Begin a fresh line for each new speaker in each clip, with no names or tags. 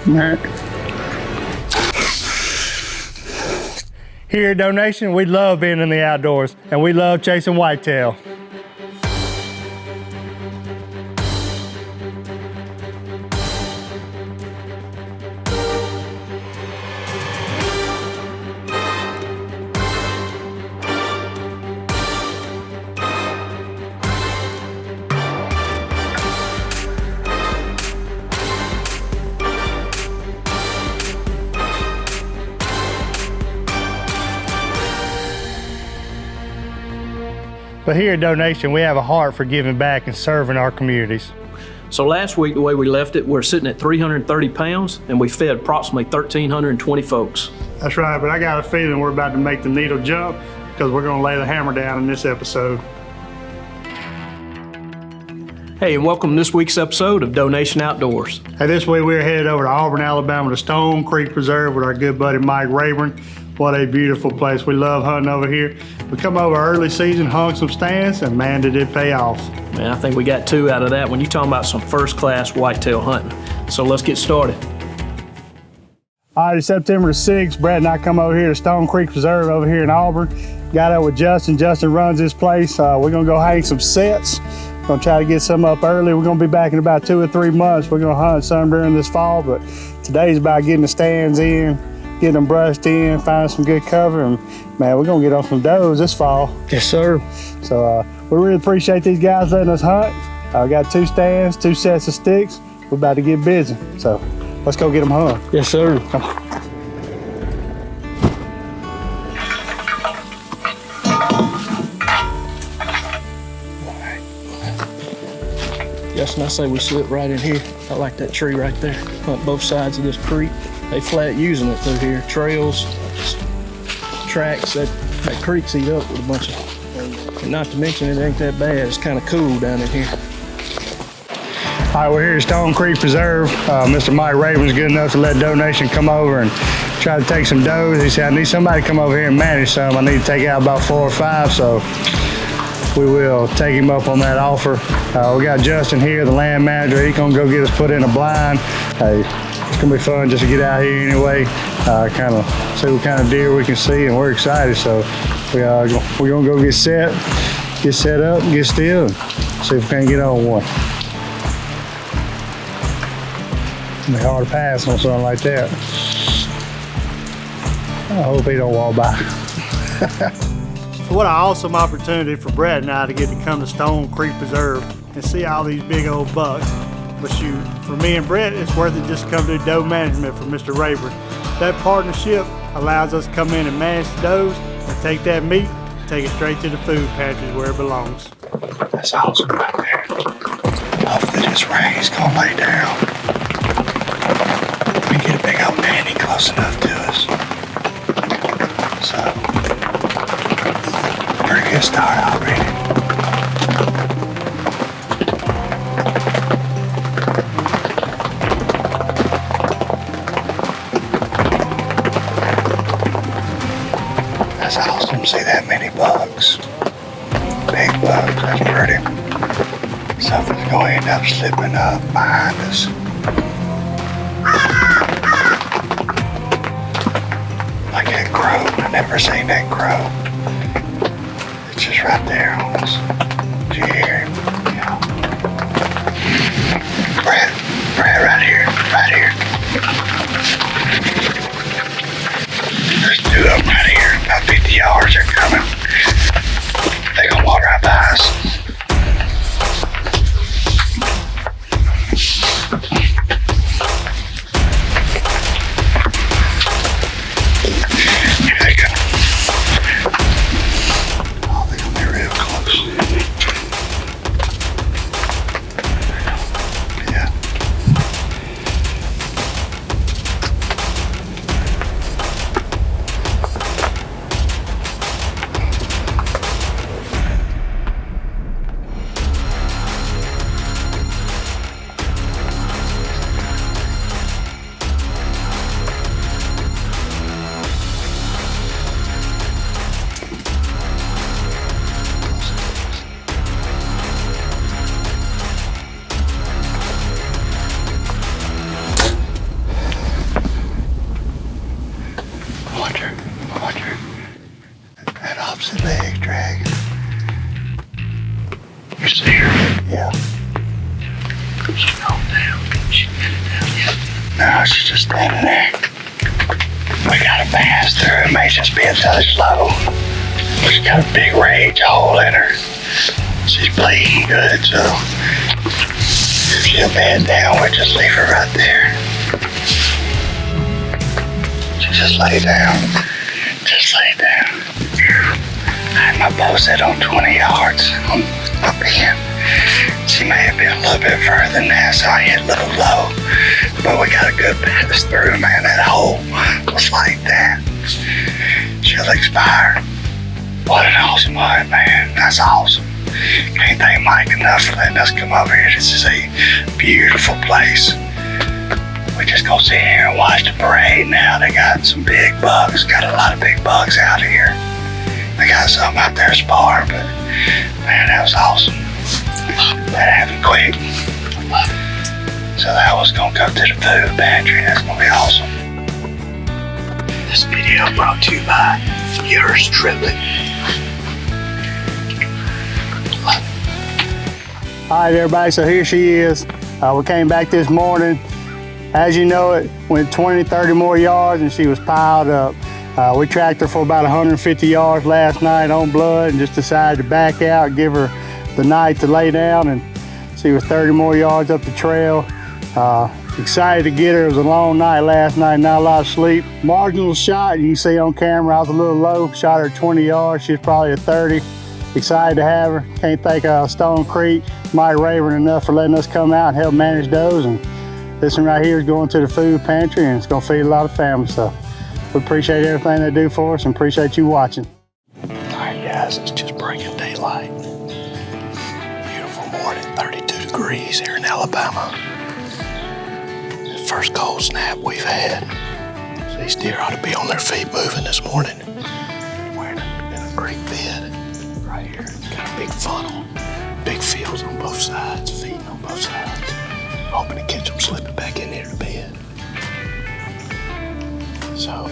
Here at Donation, we love being in the outdoors and we love chasing whitetail. But here at Donation, we have a heart for giving back and serving our communities.
So last week, the way we left it, we're sitting at 330 pounds and we fed approximately 1,320 folks.
That's right, but I got a feeling we're about to make the needle jump because we're gonna lay the hammer down in this episode.
Hey, and welcome to this week's episode of Donation Outdoors.
Hey, this week we're headed over to Auburn, Alabama to Stone Creek Preserve with our good buddy Mike Rayburn. What a beautiful place. We love hunting over here. We come over early season, hung some stands, and man, did it pay off.
Man, I think we got 2 out of that when you're talking about some first-class whitetail hunting. So let's get started.
All right, it's September the 6th. Brett and I come over here to Stone Creek Preserve over here in Auburn. Got up with Justin. Justin runs this place. We're gonna go hang some sets. Gonna try to get some up early. We're gonna be back in about 2 or 3 months. We're gonna hunt some during this fall, but today's about getting the stands in, getting them brushed in, finding some good cover, and man, we're gonna get on some does this fall.
Yes, sir.
So we really appreciate these guys letting us hunt. We got 2 stands, 2 sets of sticks. We're about to get busy. So let's go get them hung.
Yes, sir.
Come on.
Justin, I say we slip right in here. I like that tree right there. Hunt both sides of this creek. They flat using it through here. Trails, tracks, that creek's eat up with a bunch of, and not to mention it ain't that bad. It's kind of cool down in here.
All right, we're here at Stone Creek Preserve. Mr. Mike Raven's good enough to let Donation come over and try to take some does. He said, I need somebody to come over here and manage some. I need to take out about 4 or 5, so we will take him up on that offer. We got Justin here, the land manager. He's gonna go get us put in a blind. Hey, it's gonna be fun just to get out here anyway, kind of see what kind of deer we can see, and we're excited. So we're gonna go get set up, get still, and see if we can get on one. It's gonna be hard to pass on something like that. I hope he don't walk by. What an awesome opportunity for Brett and I to get to come to Stone Creek Preserve and see all these big old bucks. But shoot, for me and Brett, it's worth it just to come do doe management for Mr. Rayburn. That partnership allows us to come in and manage the does and take that meat and take it straight to the food pantries where it belongs.
That's awesome right there. Hopefully this rain's gonna lay down. We get a big old nanny close enough to us. So, pretty good start already. That's awesome to see that many bugs. Big bugs, that's pretty. Something's going to end up slipping up behind us. Like that crow, I've never seen that crow. It's just right there on us. Did you hear him? Yeah. Brad, right here. There's 2 of them right here, about 50 yards, they're coming. They're gonna walk right by us. Here they go. Oh, they're gonna be real close. Yeah. pass through. It may just be a touch slow. She's got a big rage hole in her. She's bleeding good, so if she'll bed down, we just leave her right there. She just lay down. Just lay down. I had my bow set on 20 yards on my pen. She may have been a little bit further than that, so I hit a little low. But we got a good pass through, man. That hole was like that. She'll expire. What an awesome hunt, man. That's awesome. Can't thank Mike enough for letting us come over here. This is a beautiful place. We just gonna sit here and watch the parade now. They got some big bucks. Got a lot of big bucks out here. They got some out there sparring, but man, that was awesome. That happened quick. So that was gonna go to the food pantry. That's gonna be awesome. This video brought to you by yours truly.
All right, everybody, so here she is. We came back this morning. As you know, it went 20, 30 more yards and she was piled up. We tracked her for about 150 yards last night on blood and just decided to back out, give her the night to lay down, and she was 30 more yards up the trail. Excited to get her. It was a long night last night, not a lot of sleep. Marginal shot, you can see on camera, I was a little low, shot her 20 yards. She's probably a 30. Excited to have her. Can't thank Stone Creek, Mike Raven enough for letting us come out and help manage those. And this one right here is going to the food pantry and it's gonna feed a lot of families. So we appreciate everything they do for us and appreciate you watching.
All right, guys, it's just breaking daylight. Beautiful morning, 32 degrees here in Alabama. First cold snap we've had. So these deer ought to be on their feet moving this morning. We're in a great bed right here. It's got a big funnel, big fields on both sides, feeding on both sides. Hoping to catch them slipping back in here to bed. So,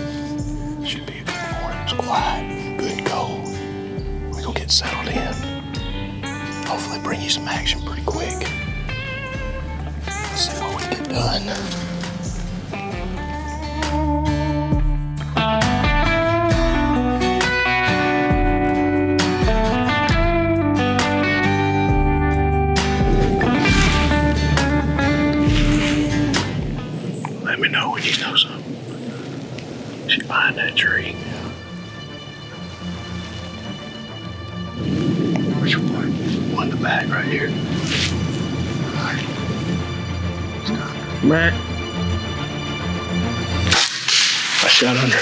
should be a good morning. It's quiet, good and cold. We're gonna get settled in. Hopefully bring you some action pretty quick. Let's see what we get done. Let me know when you know something. She's behind that tree. Which one? One in the back right here. Alright.
Mac.
I shot under.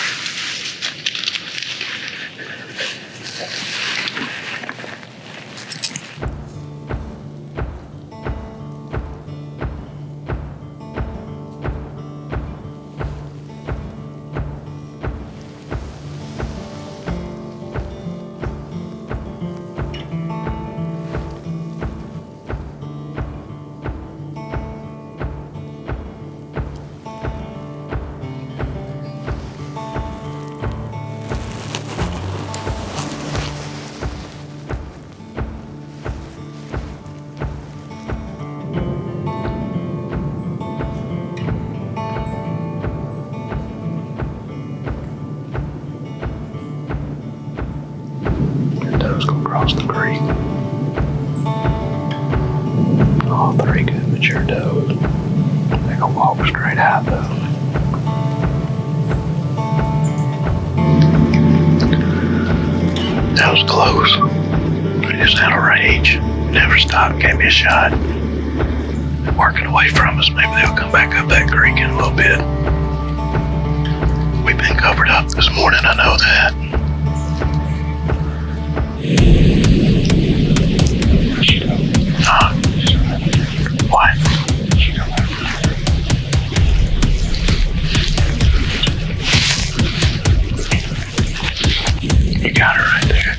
Across the creek. All three good mature does. They gonna walk straight out though. That was close. They just had a rage. Never stopped, gave me a shot. They're working away from us. Maybe they'll come back up that creek in a little bit. We've been covered up this morning, I know that. What? You got her right there.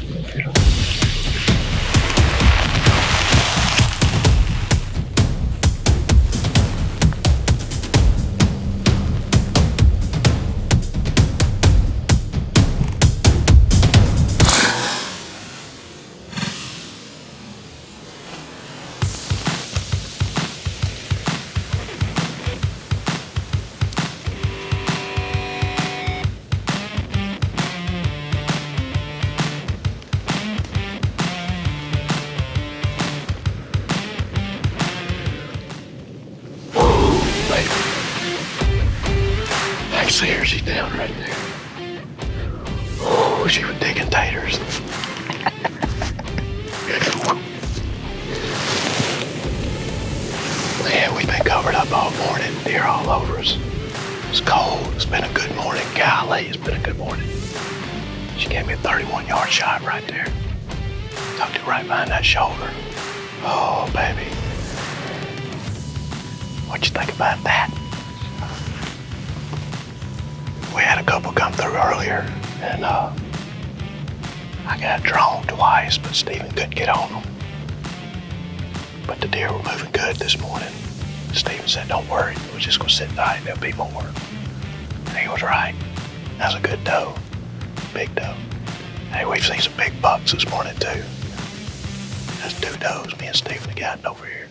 down right there. Oh, she was digging taters. Man, we've been covered up all morning, deer all over us. It's cold. It's been a good morning. Golly, it's been a good morning. She gave me a 31-yard shot right there. Tucked it right behind that shoulder. Oh, baby. What you think about that? We had a couple come through earlier, and I got drawn twice, but Stephen couldn't get on them. But the deer were moving good this morning. Stephen said, don't worry, we're just gonna sit tight, there'll be more. And he was right. That was a good doe, big doe. Hey, we've seen some big bucks this morning too. That's 2 does me and Stephen have gotten over here.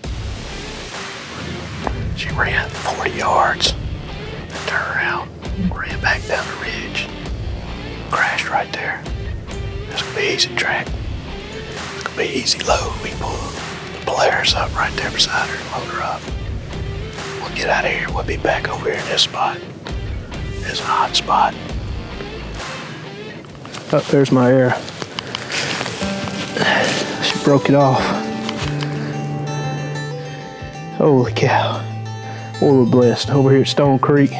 She ran 40 yards, and turned around, ran back down the ridge, crashed right there. That's gonna be easy track. It's gonna be easy load. We can pull the Polaris up right there beside her and load her up. We'll get out of here. We'll be back over here in this spot. It's a hot spot. Oh, there's my arrow. She broke it off. Holy cow. Boy, we're blessed. Over here at Stone Creek,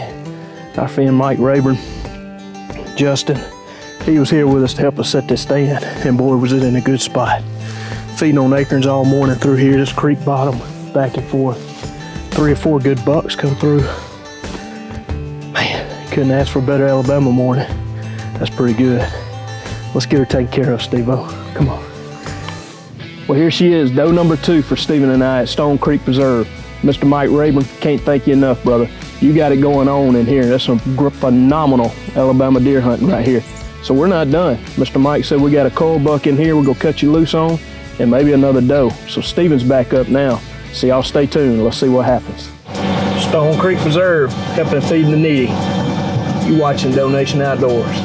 our friend Mike Rayburn, Justin, he was here with us to help us set this stand, and boy, was it in a good spot. Feeding on acorns all morning through here, this creek bottom, back and forth. 3 or 4 good bucks come through. Man, couldn't ask for a better Alabama morning. That's pretty good. Let's get her taken care of, Steve-O. Come on. Well, here she is, doe number 2 for Stephen and I at Stone Creek Preserve. Mr. Mike Rayburn, can't thank you enough, brother. You got it going on in here. That's some phenomenal Alabama deer hunting right here. So we're not done. Mr. Mike said we got a coal buck in here we're gonna cut you loose on, and maybe another doe. So Stephen's back up now. So y'all stay tuned. Let's see what happens. Stone Creek Preserve, helping feeding the needy. You watching Donation Outdoors.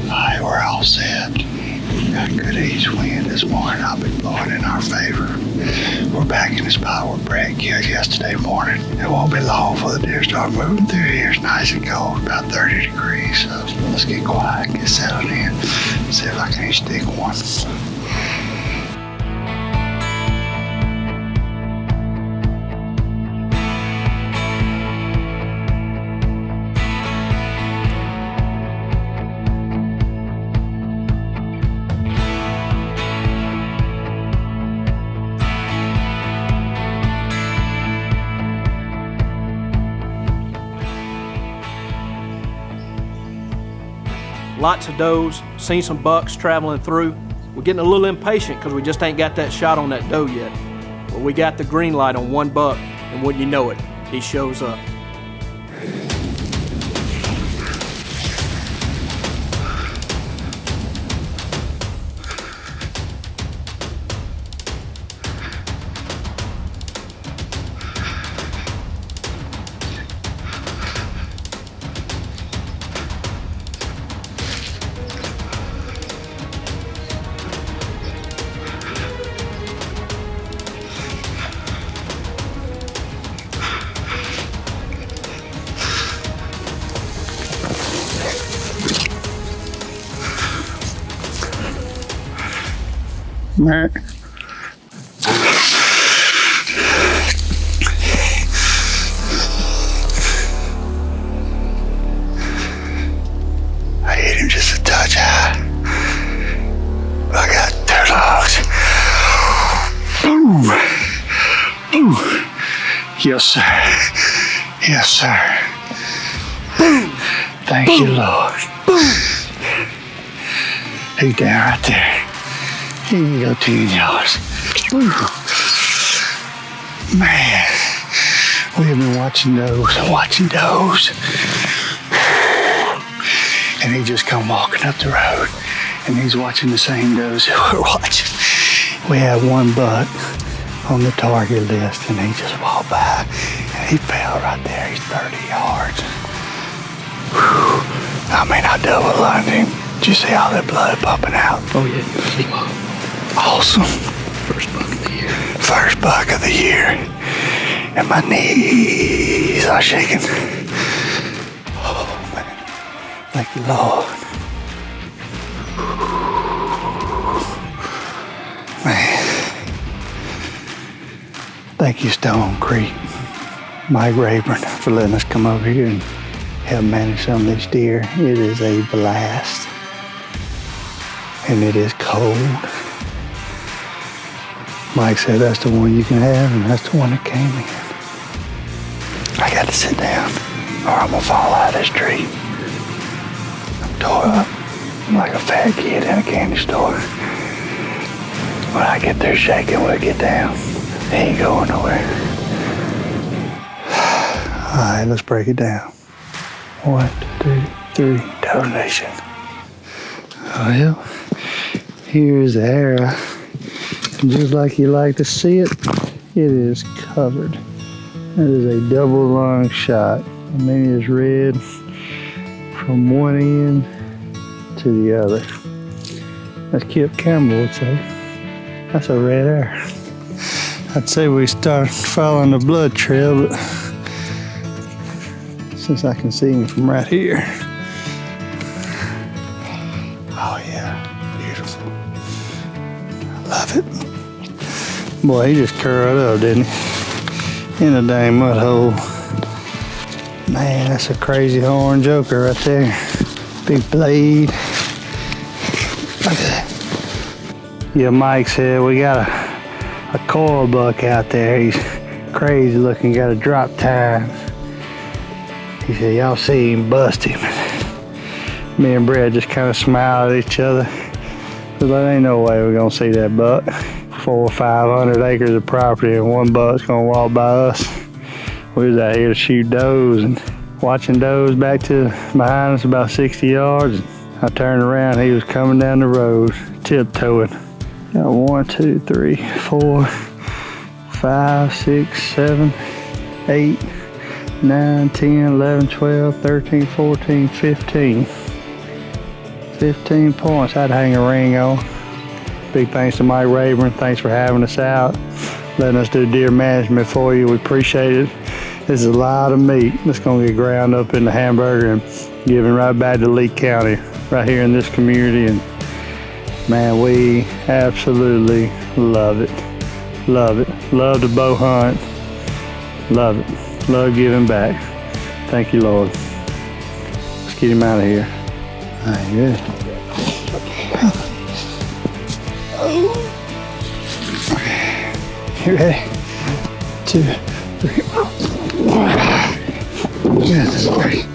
Alright, we're all set. Got a good east wind this morning. I'll be blowing in our favor. We're back in the spot where Brett killed yesterday morning. It won't be long before the deer start moving through here. It's nice and cold, about 30 degrees. So let's get quiet, get settled in, see if I can stick one.
Lots of does, seen some bucks traveling through. We're getting a little impatient because we just ain't got that shot on that doe yet. But we got the green light on one buck, and wouldn't you know it, he shows up.
Right. I hit him just a touch high. But I got 2 dogs. Boom. Boom. Yes, sir. Yes, sir. Boom. Thank you, Lord. Boom. He's down right there. Here you go, 10 yards. Woo. Man, we have been watching those and watching those. And he just come walking up the road, and he's watching the same does that we're watching. We have 1 buck on the target list, and he just walked by, and he fell right there. He's 30 yards. Whew. I mean, I double lined him. Did you see all that blood pumping out?
Oh yeah,
Awesome. First buck of the year. First buck of the year. And my knees are shaking. Oh, man. Thank you, Lord. Man. Thank you, Stone Creek. Mike Rayburn for letting us come over here and help manage some of these deer. It is a blast. And it is cold. Mike said that's the one you can have, and that's the one that came in. I got to sit down, or I'm gonna fall out of this tree. I'm tore up like a fat kid in a candy store. When I get through shaking, we'll get down. He ain't going nowhere. All right, let's break it down. 1, 2, 3, donation. Well, here's the arrow. And just like you like to see it, it is covered. That is a double lung shot. I mean, it's red from one end to the other. As Kip Campbell would say, that's a red arrow. I'd say we start following the blood trail, but since I can see him from right here. Oh yeah, beautiful. I love it. Boy, he just curled up, didn't he? In a dang mud hole. Man, that's a crazy horn joker right there. Big blade. Look at that. Yeah, Mike said we got a coil buck out there. He's crazy looking, got a drop time. He said, y'all see him, bust him. Me and Brad just kind of smiled at each other. But there ain't no way we're gonna see that buck. 400 or 500 acres of property and one buck's gonna walk by us. We was out here to shoot does and watching does back to behind us about 60 yards. I turned around, he was coming down the road, tiptoeing. Got 1, 2, 3, 4, 5, 6, 7, 8, 9, 10, 11, 12, 13, 14, 15. 15 points I'd hang a ring on. Big thanks to Mike Rayburn. Thanks for having us out, letting us do deer management for you. We appreciate it. This is a lot of meat that's gonna get ground up in the hamburger and given right back to Lee County, right here in this community. And man, we absolutely love it. Love it. Love to bow hunt. Love it. Love giving back. Thank you, Lord. Let's get him out of here. All right, good. You ready? 2, 3. Yeah, that's great.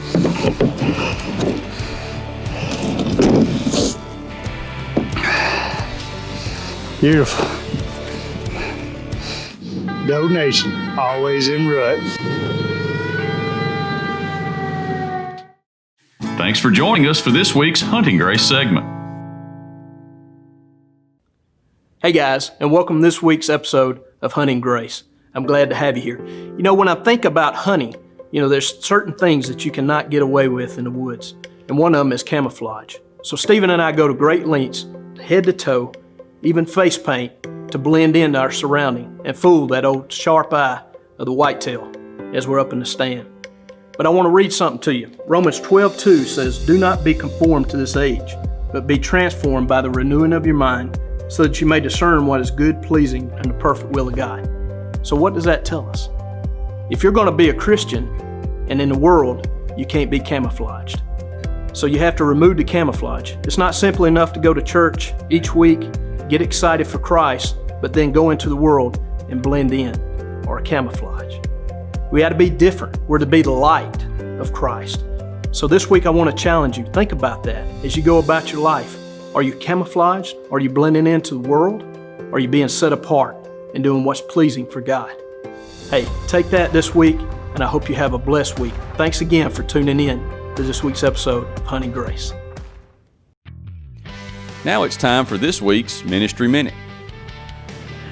Beautiful. Donation, always in rut.
Thanks for joining us for this week's Hunting Grace segment.
Hey guys, and welcome to this week's episode of Hunting Grace. I'm glad to have you here. You know, when I think about hunting, there's certain things that you cannot get away with in the woods, and one of them is camouflage. So Stephen and I go to great lengths, head to toe, even face paint, to blend into our surrounding and fool that old sharp eye of the whitetail as we're up in the stand. But I want to read something to you. Romans 12:2 says, "Do not be conformed to this age, but be transformed by the renewing of your mind, so that you may discern what is good, pleasing, and the perfect will of God." So what does that tell us? If you're going to be a Christian and in the world, you can't be camouflaged. So you have to remove the camouflage. It's not simply enough to go to church each week, get excited for Christ, but then go into the world and blend in or camouflage. We got to be different. We're to be the light of Christ. So this week I want to challenge you. Think about that as you go about your life. Are you camouflaged? Are you blending into the world? Are you being set apart and doing what's pleasing for God? Hey, take that this week, and I hope you have a blessed week. Thanks again for tuning in to this week's episode of Hunting Grace.
Now it's time for this week's Ministry Minute.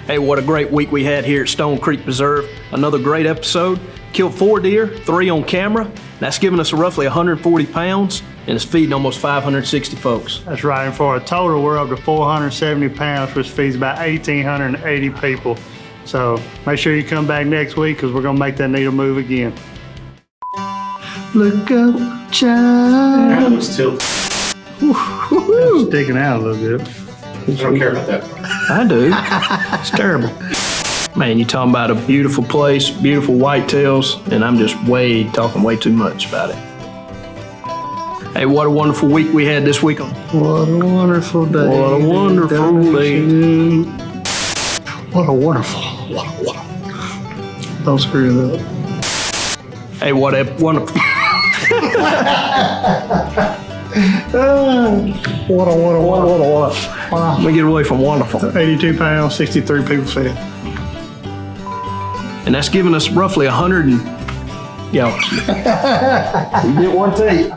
Hey, what a great week we had here at Stone Creek Preserve. Another great episode. Killed 4 deer, 3 on camera. That's giving us roughly 140 pounds, and it's feeding almost 560 folks.
That's right, and for a total, we're up to 470 pounds, which feeds about 1,880 people. So make sure you come back next week because we're gonna make that needle move again. Look up, child.
It's tilt.
It's sticking out a little bit.
I don't care about that part.
I do. It's terrible. Man, you talking about a beautiful place, beautiful whitetails, and I'm just talking way too much about it. Hey, what a wonderful week we had this week.
What a wonderful day.
What a wonderful day.
What a wonderful. Don't screw it up.
Hey, what a wonderful.
What.
Let me get away from wonderful.
82 pounds, 63 people fed.
And that's giving us roughly 100 and, you get one take.